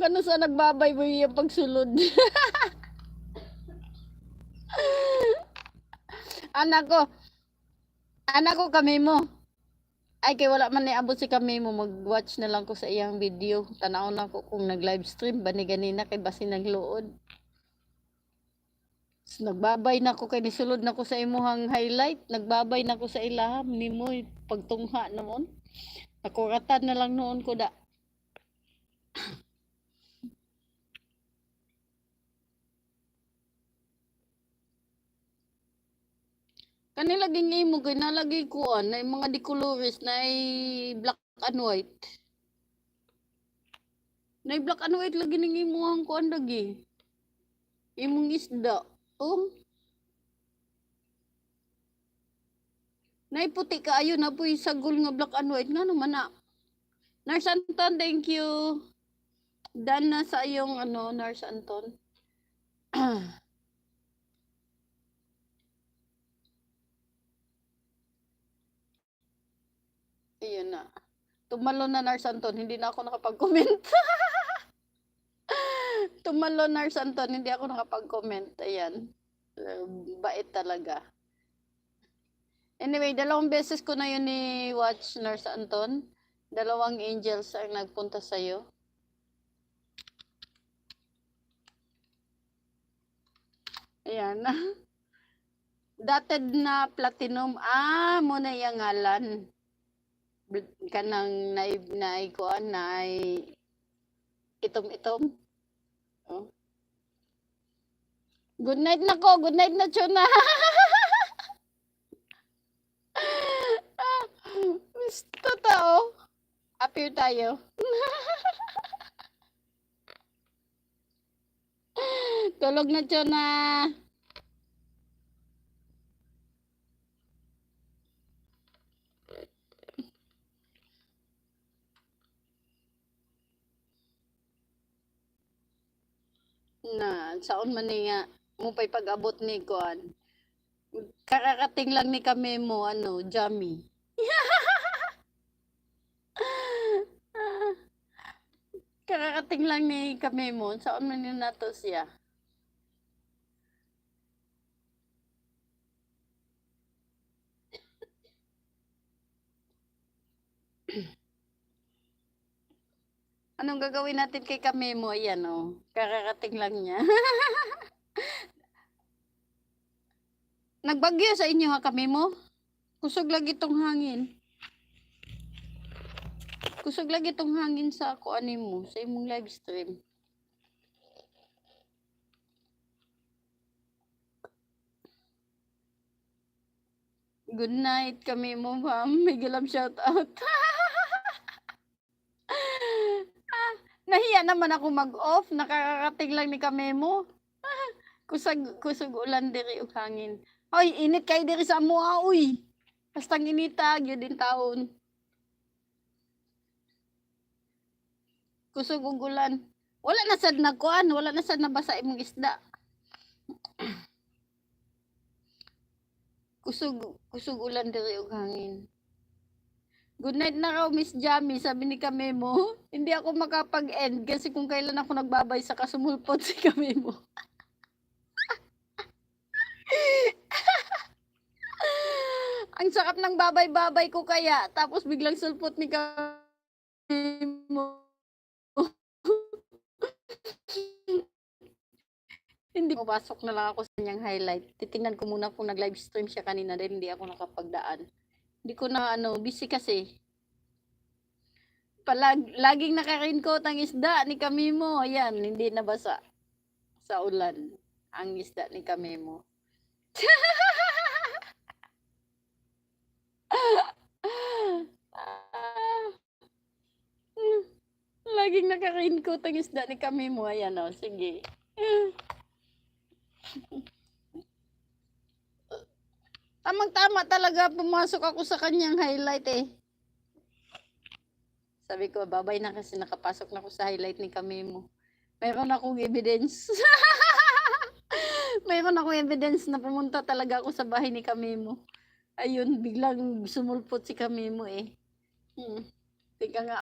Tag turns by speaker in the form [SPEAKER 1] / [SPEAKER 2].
[SPEAKER 1] kano sa nagbabay mo yung pagsulod. Anak ko kami mo. Ay kay wala man ni abot si kami mo, mag-watch na lang ko sa iyang video. Tanaw na ko kung nag-live stream ba ni ganina kay basi nagluod. So, nagbabay na ko kay nisulod na ko sa imuhang highlight. Nagbabay na ko sa ilaham ni mo pagtungha namon. Nakuratan na lang noon ko da. Kanila gini mo kay nalagay ko na mga decolores na black and white. Na black and white lagi ning imuhang kuan lagi. Imong isda. Naiputi ka ayo na po sagol nga black and white nga naman na. Nurse Anton, thank you. Dan na sa iyong Nurse Anton. Ayun na. Tumalo na Nurse Anton, hindi na ako nakapag-comment. Tumalo Nurse Anton, hindi ako nakapag-comment. Ayan. Bait talaga. Anyway, 2 beses ko na yun ni watch Nurse Anton. 2 angels ang nagpunta sa'yo. Ayan. Dated na platinum. Muna yung ngalan. Kanang naikuan na itom-itom. Oh. Good night na ko. Good night na, Chona. Totoo. Appear tayo. Tulog na, Chona. Na, saon man nga mo pa'y pag-abot ni kuan. Karakating lang ni kami mo, Jammy. Karakating lang ni kami mo. Saan man yun nato siya? Anong gagawin natin kay kami mo? Ayan, karakating lang niya. Nagbagyo sa inyo ha kami mo? Kusog lagi itong hangin. Kusog lagi itong hangin sa ako mo, sa imong live stream. Good night kami mo, ma'am. May gilam shout out. Nahiya naman ako mag-off. Nakakarating lang ni kami mo. Kusog ulan diri og hangin. Hoy, init kay diri sa amo uy. Basta inita gyud din taon. Kusog og ulan. Wala na sad nagkuan, wala na sad nabasa imong isda. Kusog ulan diri og hangin. Good night na raw, Miss Jamie. Sabi ni kami mo, hindi ako makapag-end kasi kung kailan ako nagbabay sa kasumulpot si kami mo. Ang sakap ng babay-babay ko kaya. Tapos biglang sulpot ni kami mo. Hindi mo pasok na lang ako sa kanyang highlight. Titingnan ko muna kung nag-live stream siya kanina dahil hindi ako nakapagdaan. Hindi ko na busy kasi. Laging naka-raincoat ang isda ni kami mo. Ayan, hindi nabasa sa ulan ang isda ni kami mo. Laging naka-raincoat ang isda ni kami mo. Ayan sige. Tamang-tama talaga pumasok ako sa kanyang highlight Sabi ko, babay na kasi nakapasok na ako sa highlight ni kami mo. Mayroon akong evidence. Mayroon akong evidence na pumunta talaga ako sa bahay ni kami mo. Ayun, biglang sumulpot si kami mo Tika nga.